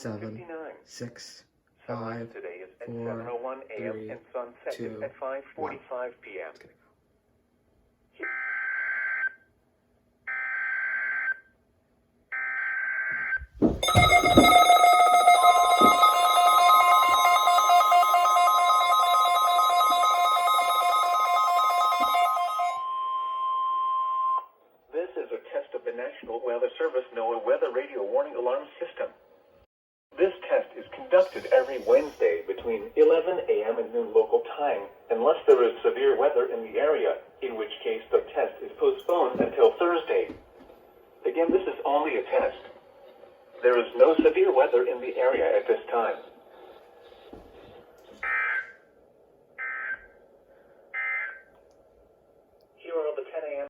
7, 6, 5, today is at 4, 7:01 a.m. 3, and sunset 2, is at 5:45 p.m. This is a test of the National Weather Service NOAA Weather Radio Warning Alarm System. This test is conducted every Wednesday between 11 a.m. and noon local time, unless there is severe weather in the area, in which case the test is postponed until Thursday. Again, this is only a test. There is no severe weather in the area at this time. Here are the 10 a.m.